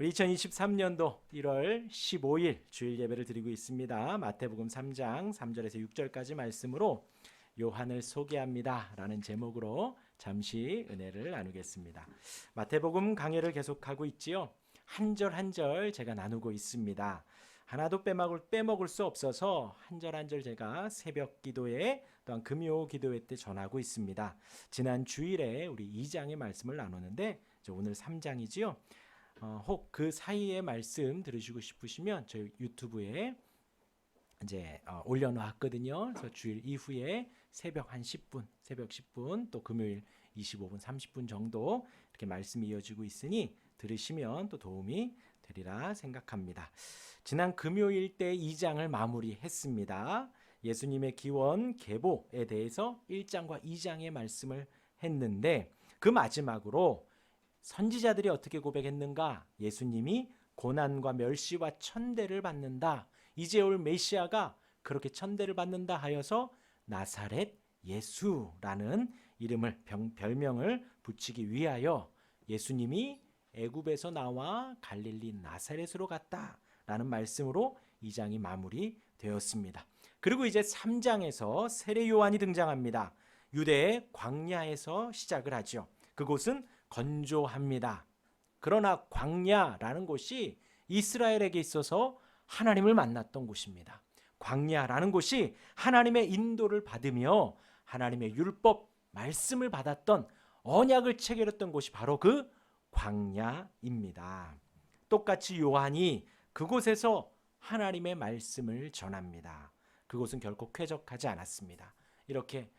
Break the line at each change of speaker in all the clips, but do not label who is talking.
우리 2023년도 1월 15일 주일 예배를 드리고 있습니다. 마태복음 3장 3절에서 6절까지 말씀으로 요한을 소개합니다 라는 제목으로 잠시 은혜를 나누겠습니다. 마태복음 강해를 계속하고 있지요. 한 절 한 절 제가 나누고 있습니다. 하나도 빼먹을 수 없어서 한 절 한 절 제가 새벽 기도회 또한 금요 기도회 때 전하고 있습니다. 지난 주일에 우리 2장의 말씀을 나누는데 오늘 3장이지요. 혹 그 사이에 말씀 들으시고 싶으시면 저희 유튜브에 이제 올려놨거든요. 그래서 주일 이후에 새벽 한 10분, 새벽 10분 또 금요일 25분, 30분 정도 이렇게 말씀이 이어지고 있으니 들으시면 또 도움이 되리라 생각합니다. 지난 금요일 때 2장을 마무리했습니다. 예수님의 기원 계보에 대해서 1장과 2장의 말씀을 했는데 그 마지막으로 선지자들이 어떻게 고백했는가? 예수님이 고난과 멸시와 천대를 받는다. 이제 올 메시아가 그렇게 천대를 받는다 하여서 나사렛 예수라는 이름을 별명을 붙이기 위하여 예수님이 애굽에서 나와 갈릴리 나사렛으로 갔다라는 말씀으로 2장이 마무리되었습니다. 그리고 이제 3장에서 세례 요한이 등장합니다. 유대의 광야에서 시작을 하죠. 그곳은 건조합니다. 그러나 광야라는 곳이 이스라엘에게 있어서 하나님을 만났던 곳입니다. 광야라는 곳이 하나님의 인도를 받으며 하나님의 율법 말씀을 받았던 언약을 체결했던 곳이 바로 그 광야입니다. 똑같이 요한이 그곳에서 하나님의 말씀을 전합니다. 그곳은 결코 쾌적하지 않았습니다. 이렇게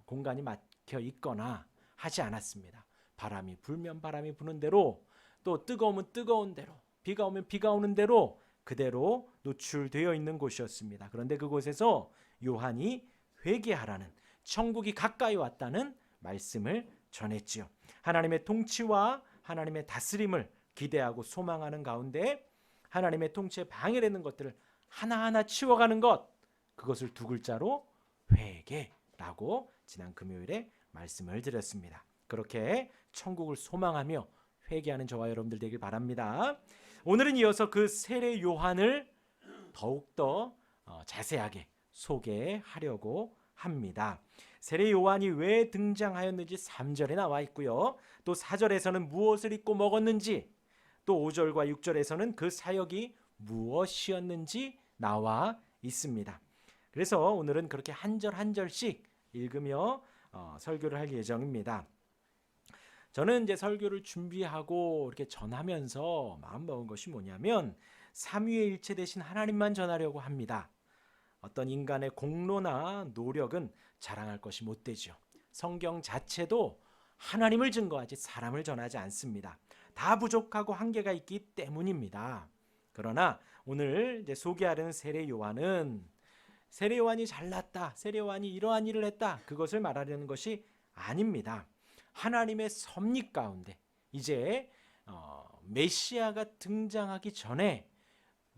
공간이 막혀 있거나 하지 않았습니다. 바람이 불면 바람이 부는 대로, 또 뜨거우면 뜨거운 대로, 비가 오면 비가 오는 대로 그대로 노출되어 있는 곳이었습니다. 그런데 그곳에서 요한이 회개하라는, 천국이 가까이 왔다는 말씀을 전했지요. 하나님의 통치와 하나님의 다스림을 기대하고 소망하는 가운데 하나님의 통치에 방해되는 것들을 하나하나 치워가는 것, 그것을 두 글자로 회개라고 지난 금요일에 말씀을 드렸습니다. 그렇게 천국을 소망하며 회개하는 저와 여러분들 되길 바랍니다. 오늘은 이어서 그 세례 요한을 더욱더 자세하게 소개하려고 합니다. 세례 요한이 왜 등장하였는지 3절에 나와 있고요. 또 4절에서는 무엇을 입고 먹었는지, 또 5절과 6절에서는 그 사역이 무엇이었는지 나와 있습니다. 그래서 오늘은 그렇게 한 절 한 절씩 읽으며 설교를 할 예정입니다. 저는 이제 설교를 준비하고 이렇게 전하면서 마음먹은 것이 뭐냐면 삼위일체 대신 하나님만 전하려고 합니다. 어떤 인간의 공로나 노력은 자랑할 것이 못 되죠. 성경 자체도 하나님을 증거하지 사람을 전하지 않습니다. 다 부족하고 한계가 있기 때문입니다. 그러나 오늘 이제 소개하려는 세례 요한은 세례 요한이 잘났다, 세례 요한이 이러한 일을 했다, 그것을 말하려는 것이 아닙니다. 하나님의 섭리 가운데 이제 메시아가 등장하기 전에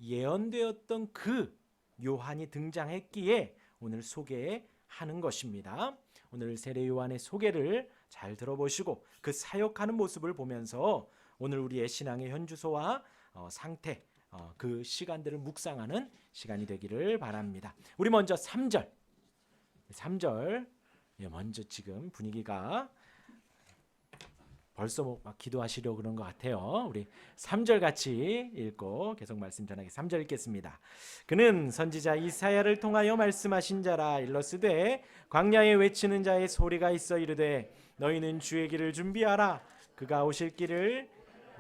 예언되었던 그 요한이 등장했기에 오늘 소개하는 것입니다. 오늘 세례 요한의 소개를 잘 들어보시고 그 사역하는 모습을 보면서 오늘 우리의 신앙의 현주소와 상태, 그 시간들을 묵상하는 시간이 되기를 바랍니다. 우리 먼저 3절 먼저 지금 분위기가 벌써 막 기도하시려고 그런 것 같아요. 우리 3절 같이 읽고 계속 말씀 전하게 3절 읽겠습니다. 그는 선지자 이사야를 통하여 말씀하신 자라. 일러스되 광야에 외치는 자의 소리가 있어 이르되 너희는 주의 길을 준비하라. 그가 오실 길을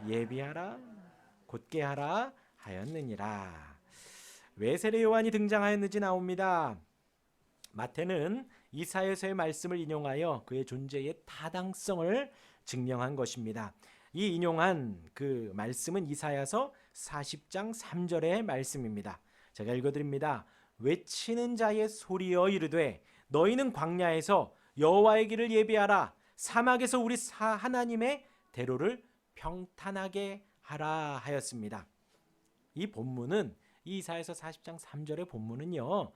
예비하라. 곧게 하라 하였느니라. 왜 세례 요한이 등장하였는지 나옵니다. 마태는 이사야서의 말씀을 인용하여 그의 존재의 타당성을 증명한 것입니다. 이 인용한 그 말씀은 이사야서 40장 3절의 말씀입니다. 제가 읽어드립니다. 외치는 자의 소리여 이르되 너희는 광야에서 여호와의 길을 예비하라. 사막에서 우리 하나님의 대로를 평탄하게 하라 하였습니다. 이 본문은 이사야서 40장 3절의 본문은요,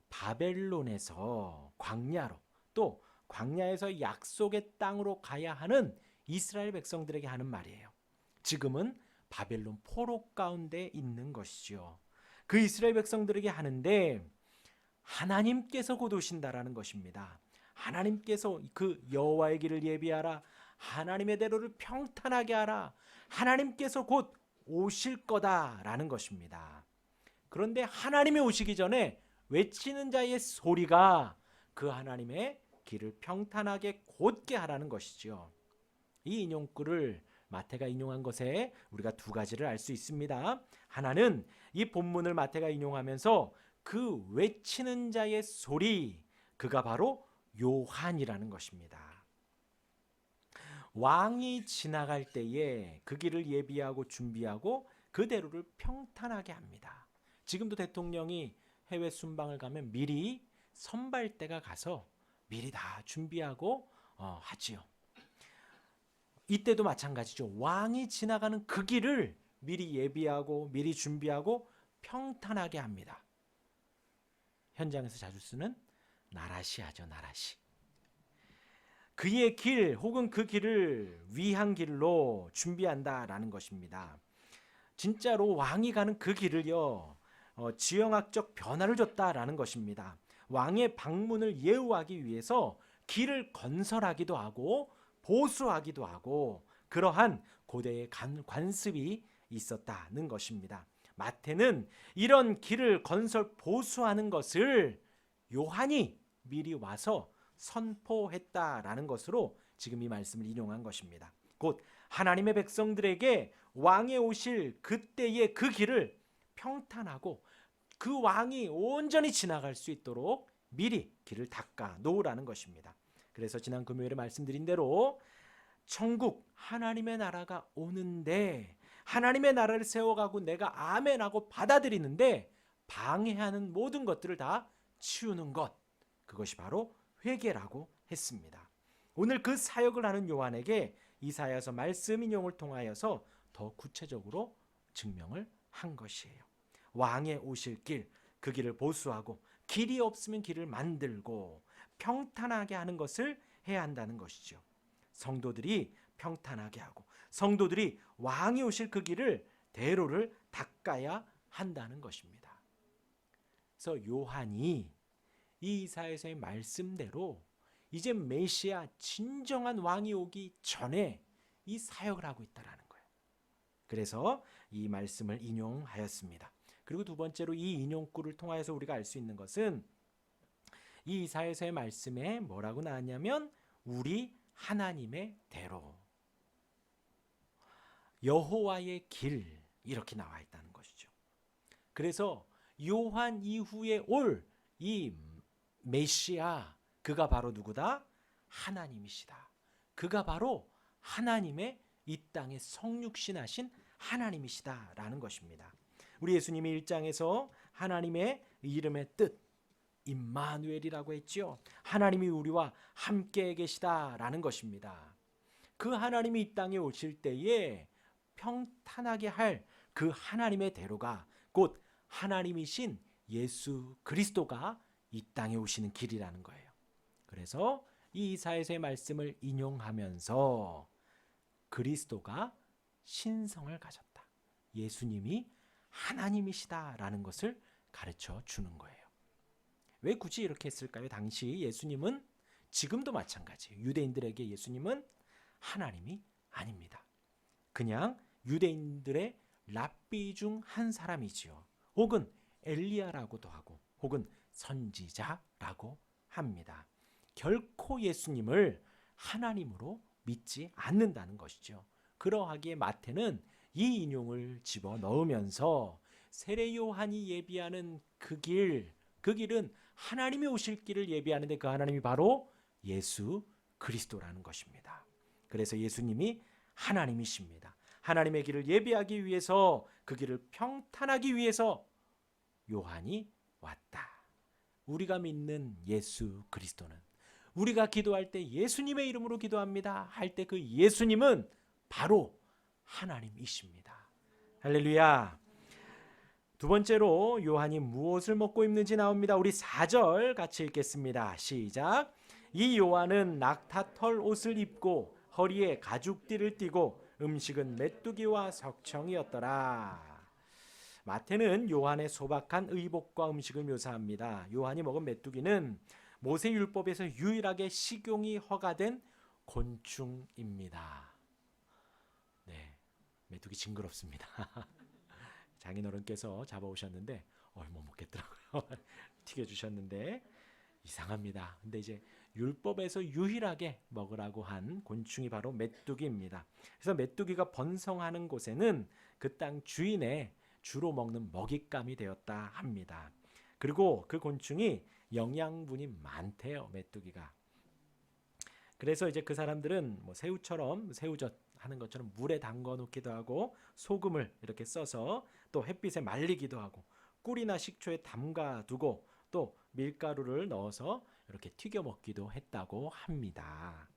바벨론에서 광야로, 또 광야에서 약속의 땅으로 가야 하는 이스라엘 백성들에게 하는 말이에요. 지금은 바벨론 포로 가운데 있는 것이죠. 그 이스라엘 백성들에게 하는데 하나님께서 곧 오신다라는 것입니다. 하나님께서 그 여호와의 길을 예비하라. 하나님의 대로를 평탄하게 하라. 하나님께서 곧 오실 거다라는 것입니다. 그런데 하나님이 오시기 전에 외치는 자의 소리가 그 하나님의 길을 평탄하게 곧게 하라는 것이죠. 이 인용구를 마태가 인용한 것에 우리가 두 가지를 알 수 있습니다. 하나는 이 본문을 마태가 인용하면서 그 외치는 자의 소리, 그가 바로 요한이라는 것입니다. 왕이 지나갈 때에 그 길을 예비하고 준비하고 그 대로를 평탄하게 합니다. 지금도 대통령이 해외 순방을 가면 미리 선발대가 가서 미리 다 준비하고 하지요. 이때도 마찬가지죠. 왕이 지나가는 그 길을 미리 예비하고 미리 준비하고 평탄하게 합니다. 현장에서 자주 쓰는 나라시하죠. 나라시. 그의 길 혹은 그 길을 위한 길로 준비한다라는 것입니다. 진짜로 왕이 가는 그 길을요, 지형학적 변화를 줬다라는 것입니다. 왕의 방문을 예우하기 위해서 길을 건설하기도 하고 보수하기도 하고 그러한 고대의 관습이 있었다는 것입니다. 마태는 이런 길을 건설 보수하는 것을 요한이 미리 와서 선포했다라는 것으로 지금 이 말씀을 인용한 것입니다. 곧 하나님의 백성들에게 왕이 오실 그때의 그 길을 평탄하고 그 왕이 온전히 지나갈 수 있도록 미리 길을 닦아 놓으라는 것입니다. 그래서 지난 금요일에 말씀드린 대로 천국 하나님의 나라가 오는데 하나님의 나라를 세워가고 내가 아멘하고 받아들이는데 방해하는 모든 것들을 다 치우는 것, 그것이 바로 회개라고 했습니다. 오늘 그 사역을 하는 요한에게 이사야서 말씀 인용을 통하여서 더 구체적으로 증명을 한 것이에요. 왕의 오실 길, 그 길을 보수하고 길이 없으면 길을 만들고 평탄하게 하는 것을 해야 한다는 것이죠. 성도들이 평탄하게 하고 성도들이 왕이 오실 그 길을 대로를 닦아야 한다는 것입니다. 그래서 요한이 이 이사야서의 말씀대로 이제 메시아 진정한 왕이 오기 전에 이 사역을 하고 있다라는 거예요. 그래서 이 말씀을 인용하였습니다. 그리고 두 번째로 이 인용구를 통하여서 우리가 알 수 있는 것은 이 이사야서의 말씀에 뭐라고 나왔냐면 우리 하나님의 대로, 여호와의 길, 이렇게 나와 있다는 것이죠. 그래서 요한 이후에 올 이 메시아, 그가 바로 누구다? 하나님이시다. 그가 바로 하나님의 이 땅에 성육신하신 하나님이시다라는 것입니다. 우리 예수님이 1장에서 하나님의 이름의 뜻 임마누엘이라고 했지요. 하나님이 우리와 함께 계시다라는 것입니다. 그 하나님이 이 땅에 오실 때에 평탄하게 할 그 하나님의 대로가 곧 하나님이신 예수 그리스도가 이 땅에 오시는 길이라는 거예요. 그래서 이 이사야서의 말씀을 인용하면서 그리스도가 신성을 가졌다, 예수님이 하나님이시다라는 것을 가르쳐 주는 거예요. 왜 굳이 이렇게 했을까요? 당시 예수님은, 지금도 마찬가지예요. 유대인들에게 예수님은 하나님이 아닙니다. 그냥 유대인들의 랍비 중 한 사람이지요. 혹은 엘리야라고도 하고 혹은 선지자라고 합니다. 결코 예수님을 하나님으로 믿지 않는다는 것이죠. 그러하기에 마태는 이 인용을 집어넣으면서 세례 요한이 예비하는 그 길은 하나님이 오실 길을 예비하는데 그 하나님이 바로 예수 그리스도라는 것입니다. 그래서 예수님이 하나님이십니다. 하나님의 길을 예비하기 위해서, 그 길을 평탄하기 위해서 요한이 왔다. 우리가 믿는 예수 그리스도는, 우리가 기도할 때 예수님의 이름으로 기도합니다 할 때 그 예수님은 바로 하나님이십니다. 할렐루야. 두 번째로 요한이 무엇을 먹고 입는지 나옵니다. 우리 4절 같이 읽겠습니다. 시작. 이 요한은 낙타털 옷을 입고 허리에 가죽띠를 띠고 음식은 메뚜기와 석청이었더라. 마태는 요한의 소박한 의복과 음식을 묘사합니다. 요한이 먹은 메뚜기는 모세 율법에서 유일하게 식용이 허가된 곤충입니다. 네, 메뚜기 징그럽습니다. 장인어른께서 잡아오셨는데 못 먹겠더라고요. 튀겨주셨는데 이상합니다. 근데 이제 율법에서 유일하게 먹으라고 한 곤충이 바로 메뚜기입니다. 그래서 메뚜기가 번성하는 곳에는 그 땅 주인의 주로 먹는 먹잇감이 되었다 합니다. 그리고 그 곤충이 영양분이 많대요, 메뚜기가. 그래서 이제 그 사람들은 뭐 새우처럼 새우젓 하는 것처럼 물에 담궈 놓기도 하고 소금을 이렇게 써서 또 햇빛에 말리기도 하고 꿀이나 식초에 담가 두고 또 밀가루를 넣어서 이렇게 튀겨 먹기도 했다고 합니다.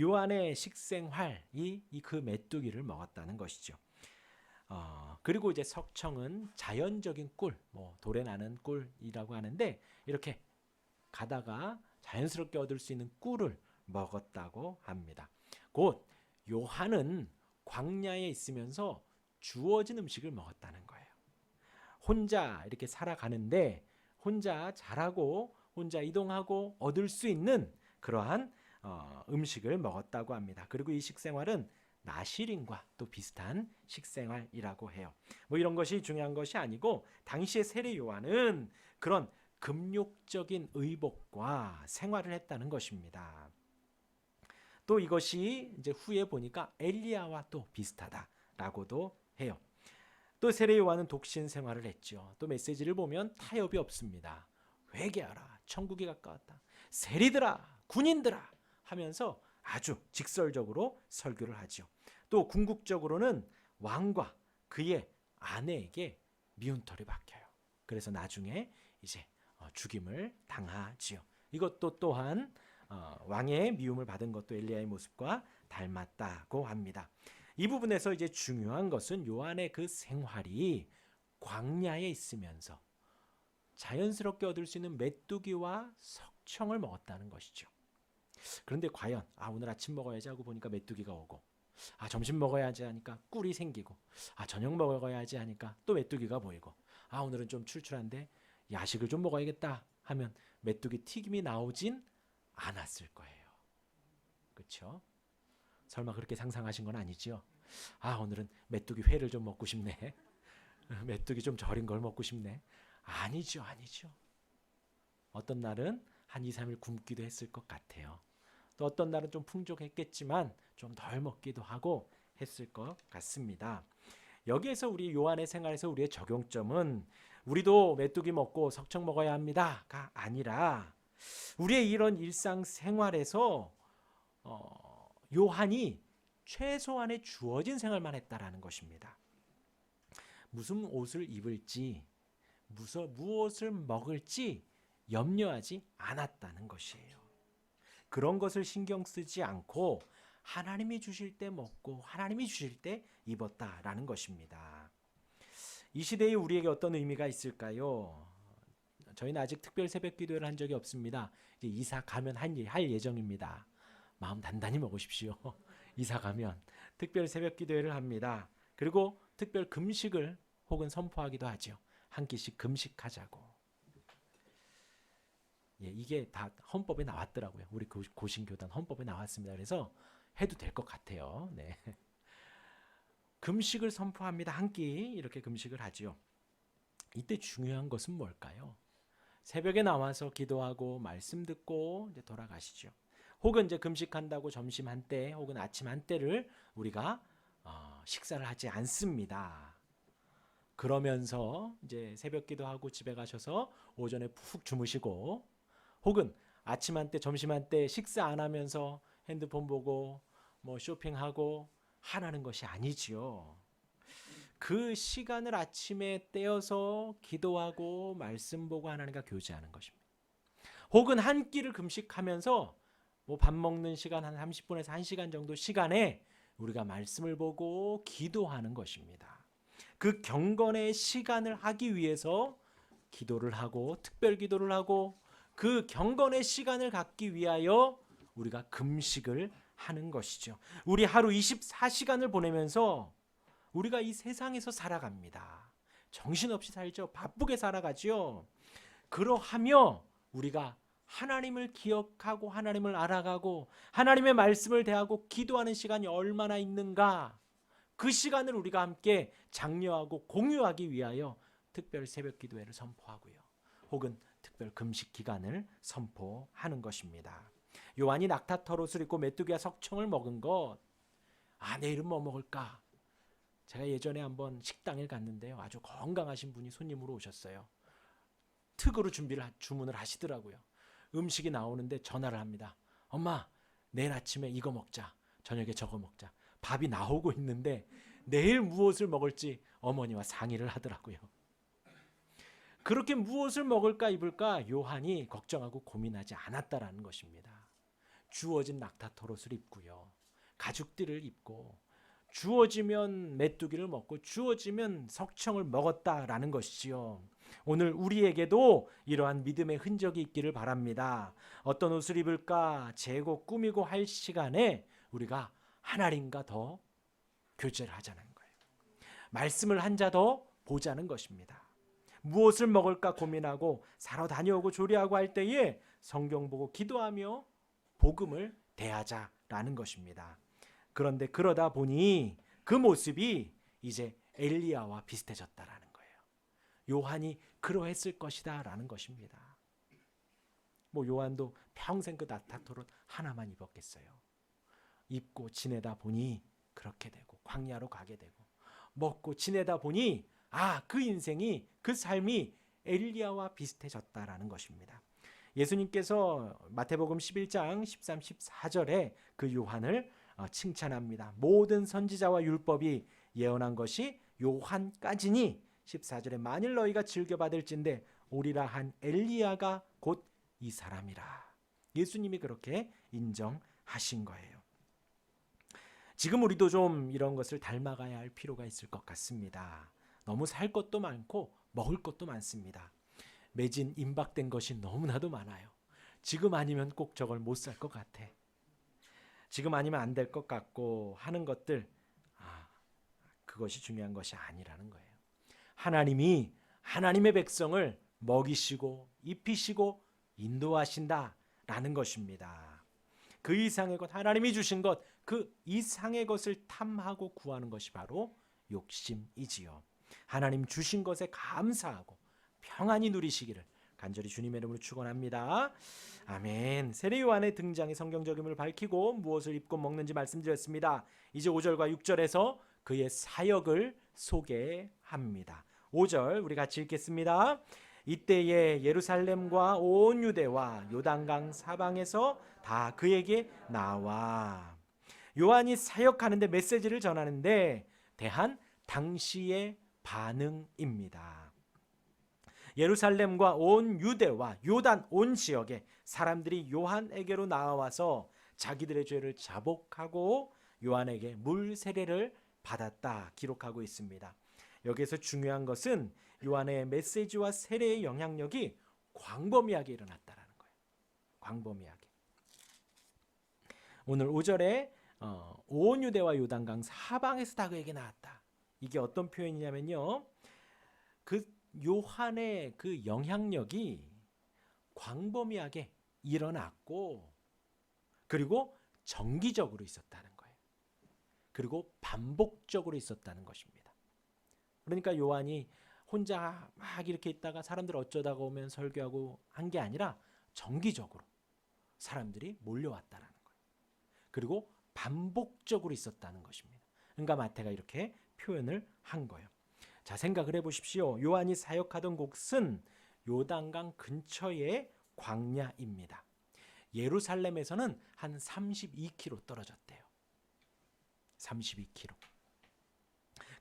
요한의 식생활이 그 메뚜기를 먹었다는 것이죠. 그리고 이제 석청은 자연적인 꿀, 뭐 돌에 나는 꿀이라고 하는데 이렇게 가다가 자연스럽게 얻을 수 있는 꿀을 먹었다고 합니다. 곧 요한은 광야에 있으면서 주어진 음식을 먹었다는 거예요. 혼자 이렇게 살아가는데 혼자 자라고 혼자 이동하고 얻을 수 있는 그러한 음식을 먹었다고 합니다. 그리고 이 식생활은 나시린과 또 비슷한 식생활이라고 해요. 뭐 이런 것이 중요한 것이 아니고 당시의 세례 요한은 그런 금욕적인 의복과 생활을 했다는 것입니다. 또 이것이 이제 후에 보니까 엘리야와 또 비슷하다라고도 해요. 또 세례 요한은 독신 생활을 했죠. 또 메시지를 보면 타협이 없습니다. 회개하라, 천국이 가까웠다. 세리들아, 군인들아 하면서 아주 직설적으로 설교를 하죠. 또 궁극적으로는 왕과 그의 아내에게 미운털이 박혀요. 그래서 나중에 이제 죽임을 당하지요. 이것도 또한 왕의 미움을 받은 것도 엘리야의 모습과 닮았다고 합니다. 이 부분에서 이제 중요한 것은 요한의 그 생활이 광야에 있으면서 자연스럽게 얻을 수 있는 메뚜기와 석청을 먹었다는 것이죠. 그런데 과연 오늘 아침 먹어야지 하고 보니까 메뚜기가 오고 점심 먹어야지 하니까 꿀이 생기고 저녁 먹어야지 하니까 또 메뚜기가 보이고 오늘은 좀 출출한데 야식을 좀 먹어야겠다 하면 메뚜기 튀김이 나오진 않았을 거예요. 그렇죠? 설마 그렇게 상상하신 건 아니지요? 오늘은 메뚜기 회를 좀 먹고 싶네. 메뚜기 좀 절인 걸 먹고 싶네. 아니죠. 어떤 날은 한 2, 3일 굶기도 했을 것 같아요. 또 어떤 날은 좀 풍족했겠지만 좀 덜 먹기도 하고 했을 것 같습니다. 여기에서 우리 요한의 생활에서 우리의 적용점은 우리도 메뚜기 먹고 석청 먹어야 합니다가 아니라 우리의 이런 일상생활에서 요한이 최소한의 주어진 생활만 했다라는 것입니다. 무슨 옷을 입을지 무엇을 먹을지 염려하지 않았다는 것이에요. 그런 것을 신경 쓰지 않고 하나님이 주실 때 먹고 하나님이 주실 때 입었다라는 것입니다. 이 시대에 우리에게 어떤 의미가 있을까요? 저희는 아직 특별 새벽 기도를 한 적이 없습니다. 이제 이사 가면 할 예정입니다. 마음 단단히 먹으십시오. 이사 가면 특별 새벽 기도회를 합니다. 그리고 특별 금식을 혹은 선포하기도 하죠. 한 끼씩 금식하자고. 이게 다 헌법에 나왔더라고요. 우리 고신교단 헌법에 나왔습니다. 그래서 해도 될 것 같아요. 네. 금식을 선포합니다. 한 끼 이렇게 금식을 하죠. 이때 중요한 것은 뭘까요? 새벽에 나와서 기도하고 말씀 듣고 이제 돌아가시죠. 혹은 이제 금식한다고 점심 한때 혹은 아침 한때를 우리가 식사를 하지 않습니다. 그러면서 이제 새벽 기도하고 집에 가셔서 오전에 푹 주무시고 혹은 아침 한때 점심 한때 식사 안 하면서 핸드폰 보고 뭐 쇼핑하고 하라는 것이 아니지요. 그 시간을 아침에 떼어서 기도하고 말씀 보고 하나님과 교제하는 것입니다. 혹은 한 끼를 금식하면서 뭐 밥 먹는 시간 한 30분에서 1시간 정도 시간에 우리가 말씀을 보고 기도하는 것입니다. 그 경건의 시간을 하기 위해서 기도를 하고 특별 기도를 하고 그 경건의 시간을 갖기 위하여 우리가 금식을 하는 것이죠. 우리 하루 24시간을 보내면서 우리가 이 세상에서 살아갑니다. 정신없이 살죠. 바쁘게 살아가죠. 그러하며 우리가 하나님을 기억하고 하나님을 알아가고 하나님의 말씀을 대하고 기도하는 시간이 얼마나 있는가, 그 시간을 우리가 함께 장려하고 공유하기 위하여 특별 새벽 기도회를 선포하고요, 혹은 특별 금식 기간을 선포하는 것입니다. 요한이 낙타털옷을 입고 메뚜기와 석청을 먹은 것, 내일은 뭐 먹을까? 제가 예전에 한번 식당에 갔는데요, 아주 건강하신 분이 손님으로 오셨어요. 특으로 주문을 하시더라고요. 음식이 나오는데 전화를 합니다. 엄마, 내일 아침에 이거 먹자, 저녁에 저거 먹자. 밥이 나오고 있는데 내일 무엇을 먹을지 어머니와 상의를 하더라고요. 그렇게 무엇을 먹을까 입을까 요한이 걱정하고 고민하지 않았다라는 것입니다. 주어진 낙타털옷을 입고요, 가죽띠를 입고, 주어지면 메뚜기를 먹고 주어지면 석청을 먹었다라는 것이지요. 오늘 우리에게도 이러한 믿음의 흔적이 있기를 바랍니다. 어떤 옷을 입을까 재고 꾸미고 할 시간에 우리가 하나님과 더 교제를 하자는 거예요. 말씀을 한 자 더 보자는 것입니다. 무엇을 먹을까 고민하고 사러 다녀오고 조리하고 할 때에 성경 보고 기도하며 복음을 대하자라는 것입니다. 그런데 그러다 보니 그 모습이 이제 엘리야와 비슷해졌다라는 거예요. 요한이 그러했을 것이다 라는 것입니다. 요한도 평생 그 낙타털옷 하나만 입었겠어요. 입고 지내다 보니 그렇게 되고, 광야로 가게 되고, 먹고 지내다 보니 그 인생이, 그 삶이 엘리야와 비슷해졌다라는 것입니다. 예수님께서 마태복음 11장 13, 14절에 그 요한을 칭찬합니다. 모든 선지자와 율법이 예언한 것이 요한까지니 14절에 만일 너희가 즐겨받을진대 오리라 한 엘리야가 곧 이 사람이라. 예수님이 그렇게 인정하신 거예요. 지금 우리도 좀 이런 것을 닮아가야 할 필요가 있을 것 같습니다. 너무 살 것도 많고 먹을 것도 많습니다. 매진 임박된 것이 너무나도 많아요. 지금 아니면 꼭 저걸 못 살 것 같아. 지금 아니면 안 될 것 같고 하는 것들, 그것이 중요한 것이 아니라는 거예요. 하나님이 하나님의 백성을 먹이시고 입히시고 인도하신다라는 것입니다. 그 이상의 것, 하나님이 주신 것, 그 이상의 것을 탐하고 구하는 것이 바로 욕심이지요. 하나님 주신 것에 감사하고 평안히 누리시기를 간절히 주님의 이름으로 축원합니다. 아멘. 세례 요한의 등장이 성경적임을 밝히고 무엇을 입고 먹는지 말씀드렸습니다. 이제 5절과 6절에서 그의 사역을 소개합니다. 5절 우리 같이 읽겠습니다. 이때에 예루살렘과 온 유대와 요단강 사방에서 다 그에게 나와. 요한이 사역하는데, 메시지를 전하는데 대한 당시의 반응입니다. 예루살렘과 온 유대와 요단 온 지역에 사람들이 요한에게로 나와서 자기들의 죄를 자복하고 요한에게 물 세례를 받았다 기록하고 있습니다. 여기에서 중요한 것은 요한의 메시지와 세례의 영향력이 광범위하게 일어났다는 거예요. 광범위하게. 오늘 5절에 온 유대와 요단강 사방에서 다 그에게 나왔다. 이게 어떤 표현이냐면요, 그 요한의 그 영향력이 광범위하게 일어났고, 그리고 정기적으로 있었다는 거예요. 그리고 반복적으로 있었다는 것입니다. 그러니까 요한이 혼자 막 이렇게 있다가 사람들 어쩌다가 오면 설교하고 한 게 아니라 정기적으로 사람들이 몰려왔다는 거예요. 그리고 반복적으로 있었다는 것입니다. 그러니까 마태가 이렇게 표현을 한 거예요. 자, 생각을 해보십시오. 요한이 사역하던 곳은 요단강 근처의 광야입니다. 예루살렘에서는 한 32km 떨어졌대요. 32km.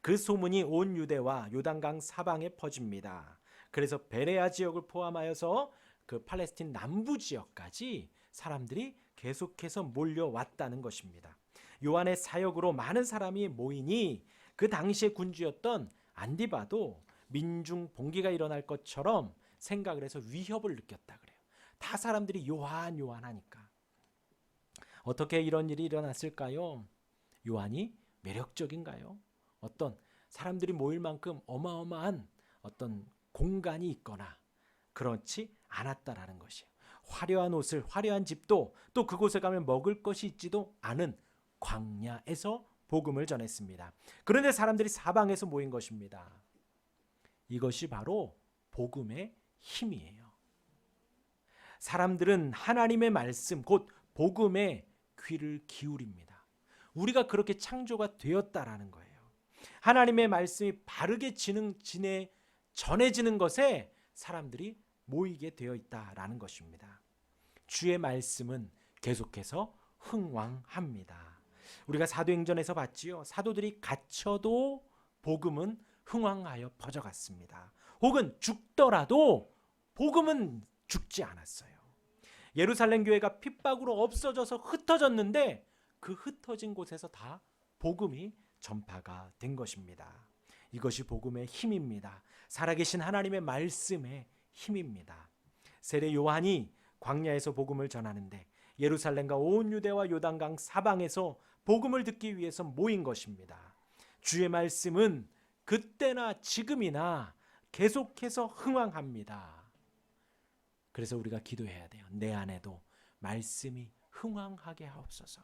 그 소문이 온 유대와 요단강 사방에 퍼집니다. 그래서 베레아 지역을 포함하여서 그 팔레스틴 남부 지역까지 사람들이 계속해서 몰려왔다는 것입니다. 요한의 사역으로 많은 사람이 모이니 그 당시의 군주였던 안디바도 민중 봉기가 일어날 것처럼 생각을 해서 위협을 느꼈다 그래요. 다 사람들이 요한 하니까. 어떻게 이런 일이 일어났을까요? 요한이 매력적인가요? 어떤 사람들이 모일 만큼 어마어마한 어떤 공간이 있거나 그렇지 않았다라는 것이에요. 화려한 옷을, 화려한 집도 또 그곳에 가면 먹을 것이 있지도 않은 광야에서 복음을 전했습니다. 그런데 사람들이 사방에서 모인 것입니다. 이것이 바로 복음의 힘이에요. 사람들은 하나님의 말씀, 곧 복음에 귀를 기울입니다. 우리가 그렇게 창조가 되었다라는 거예요. 하나님의 말씀이 바르게 전해지는 것에 사람들이 모이게 되어 있다라는 것입니다. 주의 말씀은 계속해서 흥왕합니다. 우리가 사도행전에서 봤지요. 사도들이 갇혀도 복음은 흥왕하여 퍼져갔습니다. 혹은 죽더라도 복음은 죽지 않았어요. 예루살렘 교회가 핍박으로 없어져서 흩어졌는데 그 흩어진 곳에서 다 복음이 전파가 된 것입니다. 이것이 복음의 힘입니다. 살아계신 하나님의 말씀의 힘입니다. 세례 요한이 광야에서 복음을 전하는데 예루살렘과 온 유대와 요단강 사방에서 복음을 듣기 위해서 모인 것입니다. 주의 말씀은 그때나 지금이나 계속해서 흥왕합니다. 그래서 우리가 기도해야 돼요. 내 안에도 말씀이 흥왕하게 하옵소서.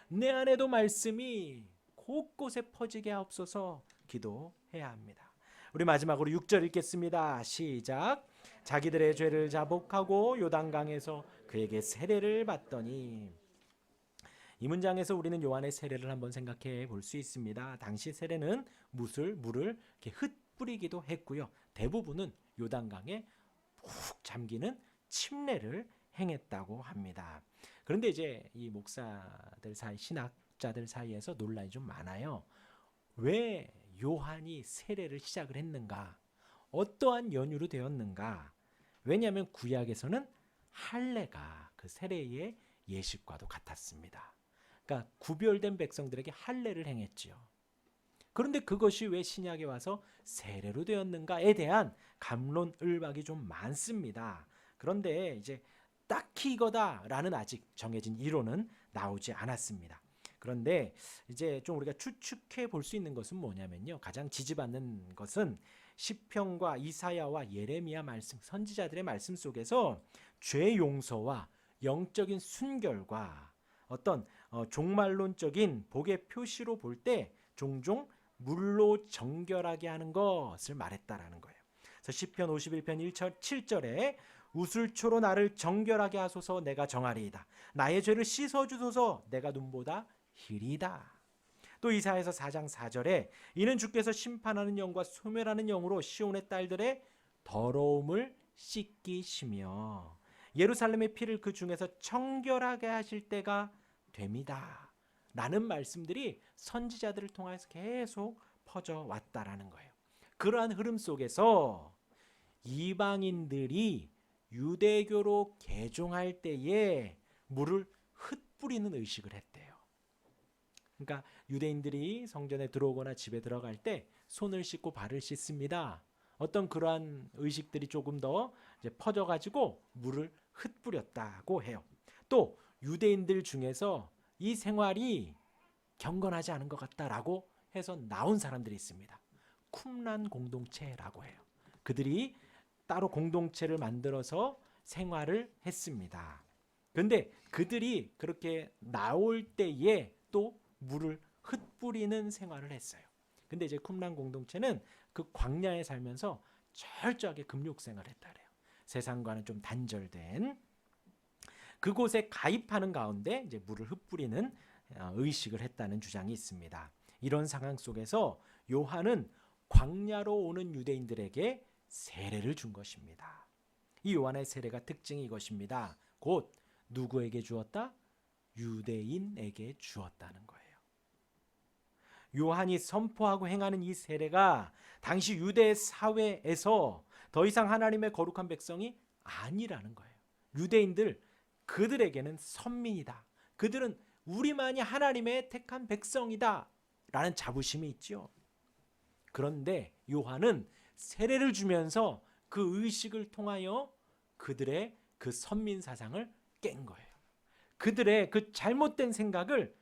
내 안에도 말씀이 곳곳에 퍼지게 하옵소서 기도해야 합니다. 우리 마지막으로 6절 읽겠습니다. 시작. 자기들의 죄를 자복하고 요단강에서 그에게 세례를 받더니. 이 문장에서 우리는 요한의 세례를 한번 생각해 볼 수 있습니다. 당시 세례는 물을 이렇게 흩뿌리기도 했고요. 대부분은 요단강에 푹 잠기는 침례를 행했다고 합니다. 그런데 이제 이 목사들 사이, 신학자들 사이에서 논란이 좀 많아요. 왜 요한이 세례를 시작을 했는가? 어떠한 연유로 되었는가? 왜냐하면 구약에서는 할례가 그 세례의 예식과도 같았습니다. 그러니까 구별된 백성들에게 할례를 행했지요. 그런데 그것이 왜 신약에 와서 세례로 되었는가에 대한 갑론을박이 좀 많습니다. 그런데 이제 딱히 이거다라는 아직 정해진 이론은 나오지 않았습니다. 그런데 이제 좀 우리가 추측해 볼 수 있는 것은 뭐냐면요. 가장 지지받는 것은 시편과 이사야와 예레미야 말씀, 선지자들의 말씀 속에서 죄 용서와 영적인 순결과 어떤 종말론적인 복의 표시로 볼 때 종종 물로 정결하게 하는 것을 말했다라는 거예요. 그래서 시편 51편 7절에 우슬초로 나를 정결하게 하소서 내가 정하리이다. 나의 죄를 씻어주소서 내가 눈보다 희리다. 또 이사야서 4장 4절에 이는 주께서 심판하는 영과 소멸하는 영으로 시온의 딸들의 더러움을 씻기시며 예루살렘의 피를 그 중에서 청결하게 하실 때가 됩니다. 라는 말씀들이 선지자들을 통해서 계속 퍼져왔다라는 거예요. 그러한 흐름 속에서 이방인들이 유대교로 개종할 때에 물을 흩뿌리는 의식을 했대요. 그러니까 유대인들이 성전에 들어오거나 집에 들어갈 때 손을 씻고 발을 씻습니다. 어떤 그러한 의식들이 조금 더 이제 퍼져가지고 물을 흩뿌렸다고 해요. 또 유대인들 중에서 이 생활이 경건하지 않은 것 같다라고 해서 나온 사람들이 있습니다. 쿰란 공동체라고 해요. 그들이 따로 공동체를 만들어서 생활을 했습니다. 그런데 그들이 그렇게 나올 때에 또 물을 흩뿌리는 생활을 했어요. 근데 이제 쿰란 공동체는 그 광야에 살면서 철저하게 금욕 생활을 했다 그래요. 세상과는 좀 단절된 그곳에 가입하는 가운데 이제 물을 흩뿌리는 의식을 했다는 주장이 있습니다. 이런 상황 속에서 요한은 광야로 오는 유대인들에게 세례를 준 것입니다. 이 요한의 세례가 특징이 이것입니다. 곧 누구에게 주었다? 유대인에게 주었다는 거예요. 요한이 선포하고 행하는 이 세례가 당시 유대 사회에서 더 이상 하나님의 거룩한 백성이 아니라는 거예요. 유대인들, 그들에게는 선민이다. 그들은 우리만이 하나님의 택한 백성이다 라는 자부심이 있죠. 그런데 요한은 세례를 주면서 그 의식을 통하여 그들의 그 선민 사상을 깬 거예요. 그들의 그 잘못된 생각을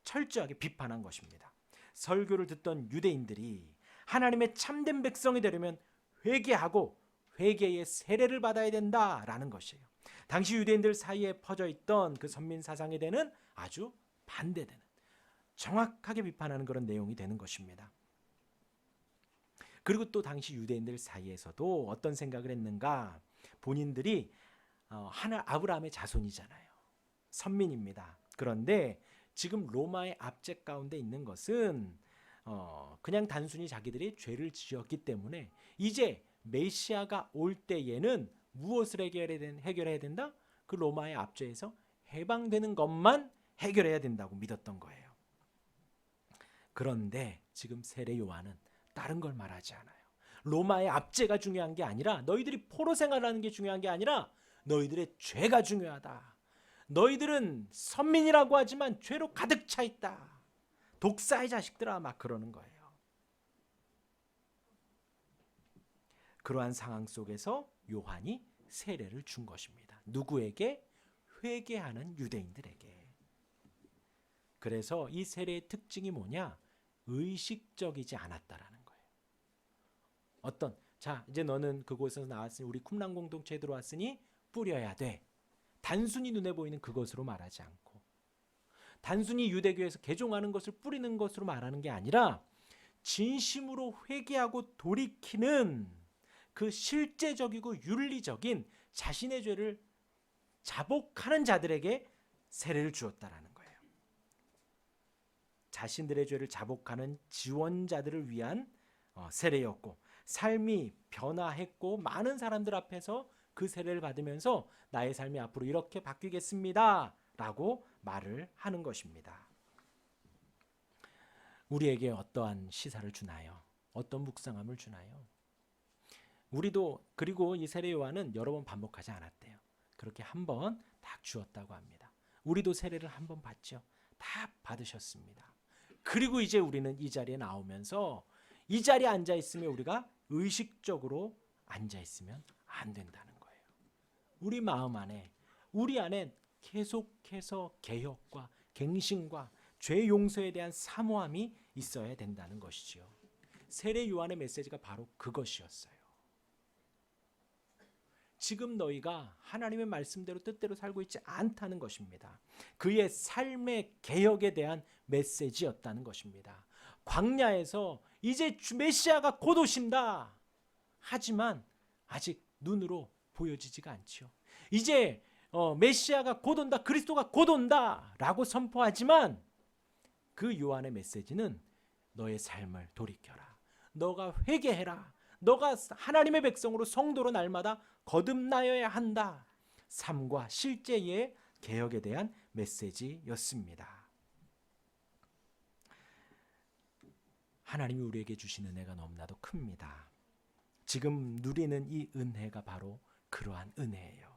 철저하게 비판한 것입니다. 설교를 듣던 유대인들이 하나님의 참된 백성이 되려면 회개하고 회개의 세례를 받아야 된다라는 것이에요. 당시 유대인들 사이에 퍼져 있던 그 선민 사상에 대는 아주 반대되는, 정확하게 비판하는 그런 내용이 되는 것입니다. 그리고 또 당시 유대인들 사이에서도 어떤 생각을 했는가? 본인들이 아브라함의 자손이잖아요. 선민입니다. 그런데 지금 로마의 압제 가운데 있는 것은 그냥 단순히 자기들이 죄를 지었기 때문에 이제 메시아가 올 때에는 무엇을 해결해야 된다? 그 로마의 압제에서 해방되는 것만 해결해야 된다고 믿었던 거예요. 그런데 지금 세례 요한은 다른 걸 말하지 않아요. 로마의 압제가 중요한 게 아니라, 너희들이 포로 생활하는 게 중요한 게 아니라 너희들의 죄가 중요하다. 너희들은 선민이라고 하지만 죄로 가득 차 있다. 독사의 자식들아, 막 그러는 거예요. 그러한 상황 속에서 요한이 세례를 준 것입니다. 누구에게? 회개하는 유대인들에게. 그래서 이 세례의 특징이 뭐냐? 의식적이지 않았다라는 거예요. 자, 이제 너는 그곳에서 나왔으니, 우리 쿰랑 공동체에 들어왔으니 뿌려야 돼. 단순히 눈에 보이는 그것으로 말하지 않고, 단순히 유대교에서 개종하는 것을 뿌리는 것으로 말하는 게 아니라 진심으로 회개하고 돌이키는 그 실제적이고 윤리적인 자신의 죄를 자복하는 자들에게 세례를 주었다라는 거예요. 자신들의 죄를 자복하는 지원자들을 위한 세례였고, 삶이 변화했고 많은 사람들 앞에서 그 세례를 받으면서 나의 삶이 앞으로 이렇게 바뀌겠습니다 라고 말을 하는 것입니다. 우리에게 어떠한 시사를 주나요? 어떤 묵상함을 주나요? 우리도, 그리고 이 세례 요한은 여러 번 반복하지 않았대요. 그렇게 한 번 딱 주었다고 합니다. 우리도 세례를 한 번 받죠. 다 받으셨습니다. 그리고 이제 우리는 이 자리에 나오면서 이 자리에 앉아 있으면 우리가 의식적으로 앉아 있으면 안 된다는 거예요. 우리 마음 안에, 우리 안에 계속해서 개혁과 갱신과 죄 용서에 대한 사모함이 있어야 된다는 것이지요. 세례 요한의 메시지가 바로 그것이었어요. 지금 너희가 하나님의 말씀대로 뜻대로 살고 있지 않다는 것입니다. 그의 삶의 개혁에 대한 메시지였다는 것입니다. 광야에서 이제 메시아가 곧 오신다. 하지만 아직 눈으로 보여지지가 않죠. 이제 메시아가 곧 온다, 그리스도가 곧 온다 라고 선포하지만 그 요한의 메시지는 너의 삶을 돌이켜라. 너가 회개해라. 너가 하나님의 백성으로 성도로 날마다 거듭나여야 한다. 삶과 실제의 개혁에 대한 메시지였습니다. 하나님이 우리에게 주신 은혜가 너무나도 큽니다. 지금 누리는 이 은혜가 바로 그러한 은혜예요.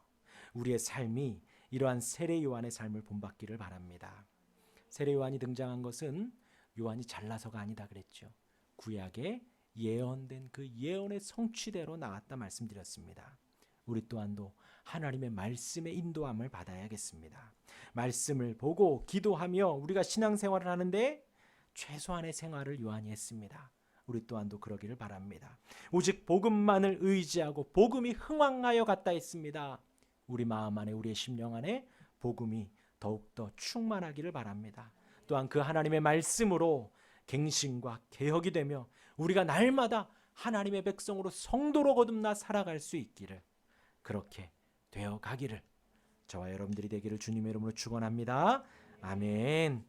우리의 삶이 이러한 세례 요한의 삶을 본받기를 바랍니다. 세례 요한이 등장한 것은 요한이 잘나서가 아니다 그랬죠. 구약에 예언된 그 예언의 성취대로 나왔다 말씀드렸습니다. 우리 또한도 하나님의 말씀의 인도함을 받아야겠습니다. 말씀을 보고 기도하며 우리가 신앙생활을 하는데 최소한의 생활을 요한이 했습니다. 우리 또한도 그러기를 바랍니다. 오직 복음만을 의지하고 복음이 흥왕하여 갔다 했습니다. 우리 마음 안에, 우리의 심령 안에 복음이 더욱더 충만하기를 바랍니다. 또한 그 하나님의 말씀으로 갱신과 개혁이 되며 우리가 날마다 하나님의 백성으로 성도로 거듭나 살아갈 수 있기를, 그렇게 되어 가기를 저와 여러분들이 되기를 주님의 이름으로 축원합니다. 아멘.